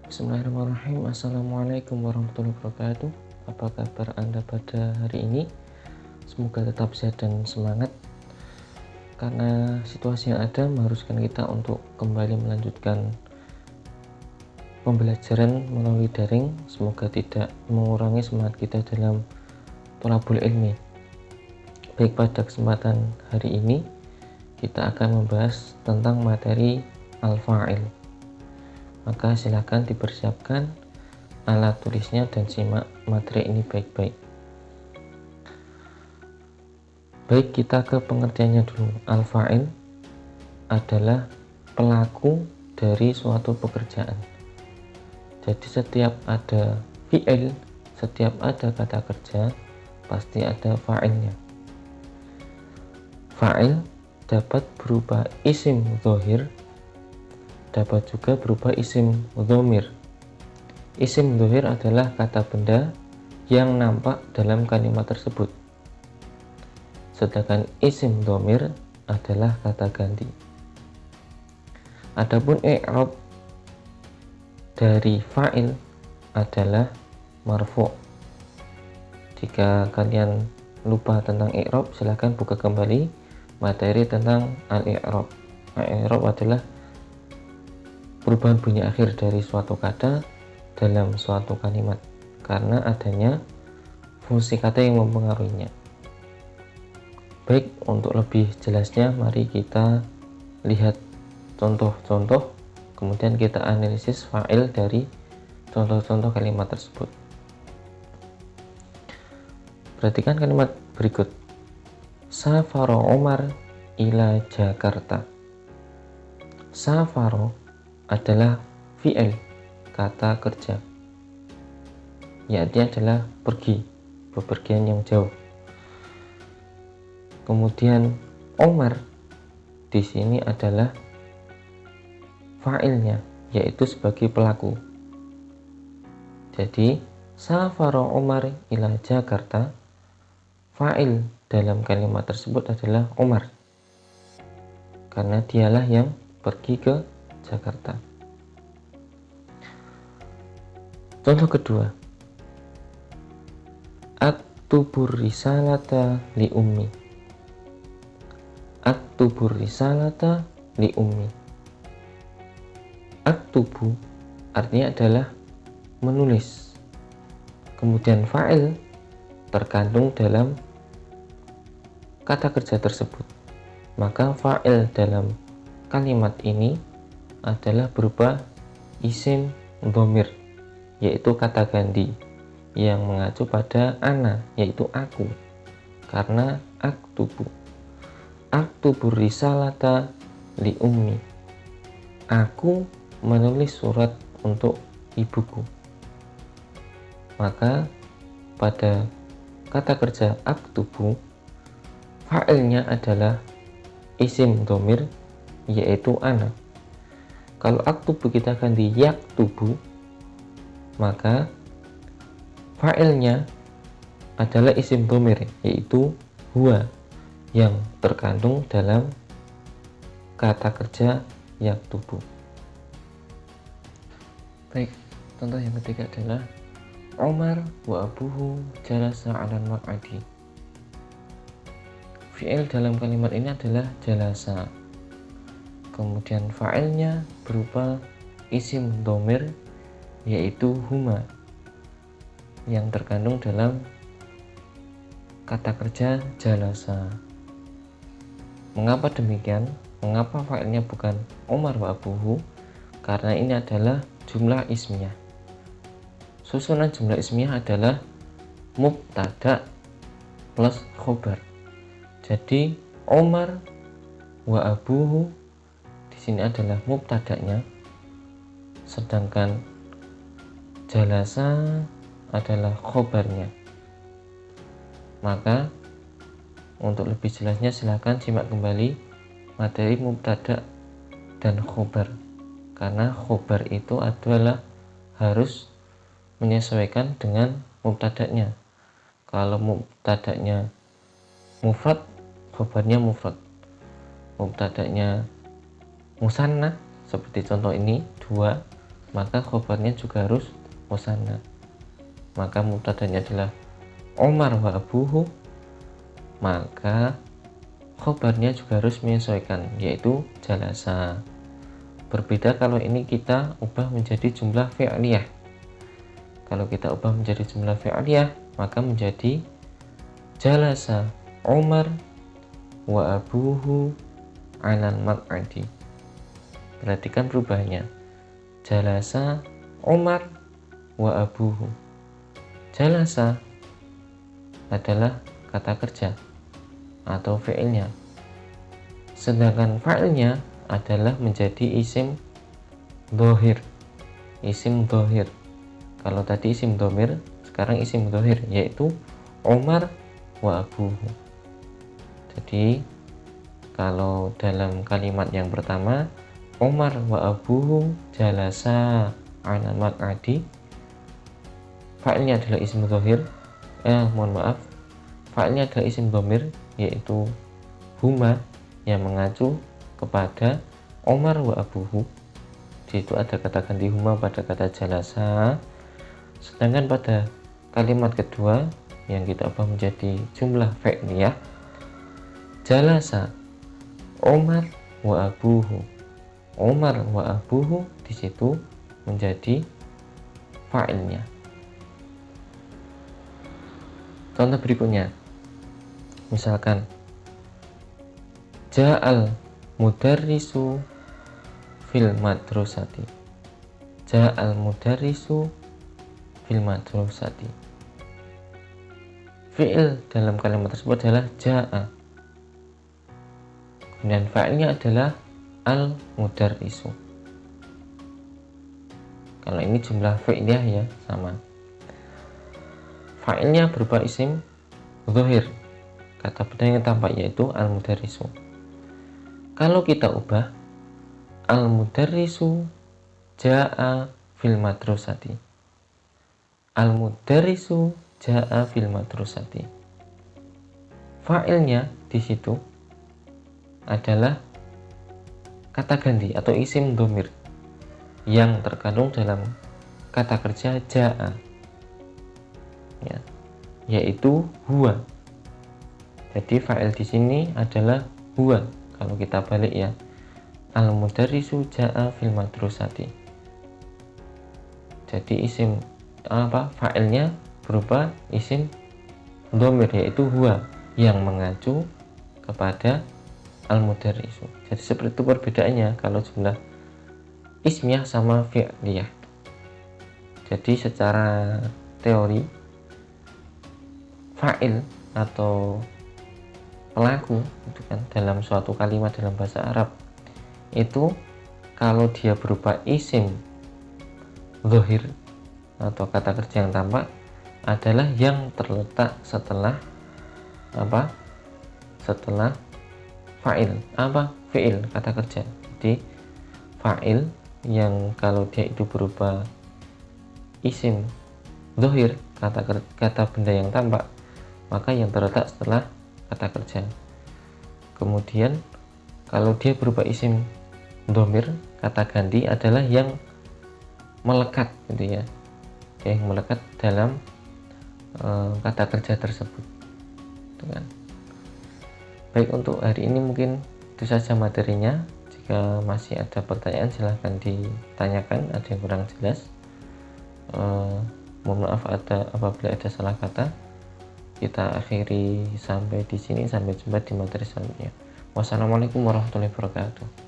Bismillahirrahmanirrahim. Assalamualaikum warahmatullahi wabarakatuh. Apa kabar Anda pada hari ini? Semoga tetap sehat dan semangat, karena situasi yang ada mengharuskan kita untuk kembali melanjutkan pembelajaran melalui daring. Semoga tidak mengurangi semangat kita dalam thalabul ilmi. Baik, pada kesempatan hari ini kita akan membahas tentang materi al-fa'il. Maka silakan dipersiapkan alat tulisnya dan simak materi ini baik-baik. Baik, kita ke pengertiannya dulu. Al-fa'il adalah pelaku dari suatu pekerjaan. Jadi setiap ada fi'il, setiap ada kata kerja, pasti ada fa'ilnya. Fa'il dapat berupa isim dhohir, dapat juga berupa isim dhamir. Isim dhohir adalah kata benda yang nampak dalam kalimat tersebut, sedangkan isim dhamir adalah kata ganti. Adapun i'rab dari fa'il adalah marfu'. Jika kalian lupa tentang i'rab, silahkan buka kembali materi tentang al-i'rab. Al-i'rab adalah perubahan bunyi akhir dari suatu kata dalam suatu kalimat karena adanya fungsi kata yang mempengaruhinya. Baik, untuk lebih jelasnya mari kita lihat contoh-contoh, kemudian kita analisis fa'il dari contoh-contoh kalimat tersebut. Perhatikan kalimat berikut. Safara Umar ila Jakarta. Safaro adalah fi'il, kata kerja, yaitu adalah pergi, bepergian yang jauh. Kemudian Umar di sini adalah fa'ilnya, yaitu sebagai pelaku. Jadi safara Umar ila Jakarta, fa'il dalam kalimat tersebut adalah Umar, karena dialah yang pergi ke Jakarta. Contoh kedua, aktubur risalata li ummi. Aktubur risalata li ummi. Aktubu artinya adalah menulis, kemudian fa'il terkandung dalam kata kerja tersebut, maka fa'il dalam kalimat ini adalah berupa isim dhamir, yaitu kata ganti yang mengacu pada ana, yaitu aku, karena aktubu. Aktubur risalata li ummi. Aku menulis surat untuk ibuku. Maka pada kata kerja aktubu, fa'ilnya adalah isim dhamir, yaitu ana. Kalau aktubu kita ganti yaktubu, maka fa'ilnya adalah isim dhamir, yaitu huwa, yang terkandung dalam kata kerja yaktubu. Baik, contoh yang ketiga adalah Umar wa abuhu jalasa 'alal maq'adi. Fi'il dalam kalimat ini adalah jalasa, kemudian fa'ilnya berupa isim dhamir, yaitu huma, yang terkandung dalam kata kerja jalasa. Mengapa demikian? Mengapa fa'ilnya bukan Umar wa abuhu? Karena ini adalah jumlah ismiyah. Susunan jumlah ismiyah adalah mubtada plus khobar. Jadi Umar wa abuhu di sini adalah mubtadanya, sedangkan jalasa adalah khobarnya. Maka untuk lebih jelasnya silakan simak kembali materi mubtada dan khobar, karena khobar itu adalah harus menyesuaikan dengan mubtadanya. Kalau mubtadanya mufrad, khobarnya mufrad. Mubtadanya musanna seperti contoh ini 2, maka khobarnya juga harus musanna. Maka mubtadanya adalah Umar wa abuhu, maka khobarnya juga harus menyesuaikan, yaitu jalasa. Berbeda kalau ini kita ubah menjadi jumlah fi'liyah. Kalau kita ubah menjadi jumlah fi'liyah, maka menjadi jalasa Umar wa abuhu alal maq'adi. Perhatikan perubahannya. Jalasa Umar wa abuhu. Jalasa adalah kata kerja atau fi'ilnya. Sedangkan fa'ilnya adalah menjadi isim dhohir. Isim dhohir. Kalau tadi isim dhamir, sekarang isim dhohir, yaitu Umar wa abuhu. Jadi kalau dalam kalimat yang pertama, Umar wa abuhu jalasa ala maq'adi, fa'ilnya adalah isim dhohir. Fa'ilnya adalah isim dhamir, yaitu huma, yang mengacu kepada Umar wa abuhu. Di situ ada kata ganti huma pada kata jalasa. Sedangkan pada kalimat kedua yang kita ubah menjadi jumlah fi'liyah, jalasa Umar wa abuhu. Umar wa abuhu di situ menjadi fa'ilnya. Contoh berikutnya, misalkan ja'al mudarrisu fil madrasati. Ja'al mudarrisu fil madrasati. Fi'il dalam kalimat tersebut adalah ja'a. Kemudian fa'ilnya adalah al mudarrisu. Kalau ini jumlah fi'liyah ya, sama. Fa'ilnya berupa isim dhohir, kata benda yang tampak, yaitu al mudarrisu. Kalau kita ubah, al mudarrisu ja'a fil madrasati. Al mudarrisu ja'a fil madrasati. Fa'ilnya di situ adalah kata ganti atau isim dhamir yang terkandung dalam kata kerja ja'a, ya, yaitu huwa. Jadi fa'il di sini adalah huwa. Kalau kita balik ya, al mudarrisu ja'a fil madrasati. Jadi isim fa'ilnya berupa isim dhamir, yaitu huwa, yang mengacu kepada al mudarrisu. Jadi seperti itu perbedaannya kalau jumlah ismiyah sama fi'liyah. Jadi secara teori, fa'il atau pelaku itu kan dalam suatu kalimat dalam bahasa Arab itu kalau dia berupa isim dhohir atau kata kerja yang tampak adalah yang terletak setelah setelah fa'il fi'il, kata kerja. Jadi fa'il yang kalau dia itu berupa isim dhohir, kata benda yang tampak, maka yang terletak setelah kata kerja. Kemudian kalau dia berupa isim dhamir, kata ganti adalah yang melekat gitu ya, yang melekat dalam kata kerja tersebut. Dengan baik, untuk hari ini mungkin itu saja materinya. Jika masih ada pertanyaan silahkan ditanyakan, ada yang kurang jelas. Mohon maaf apabila ada salah kata. Kita akhiri sampai di sini, sampai jumpa di materi selanjutnya. Wassalamualaikum warahmatullahi wabarakatuh.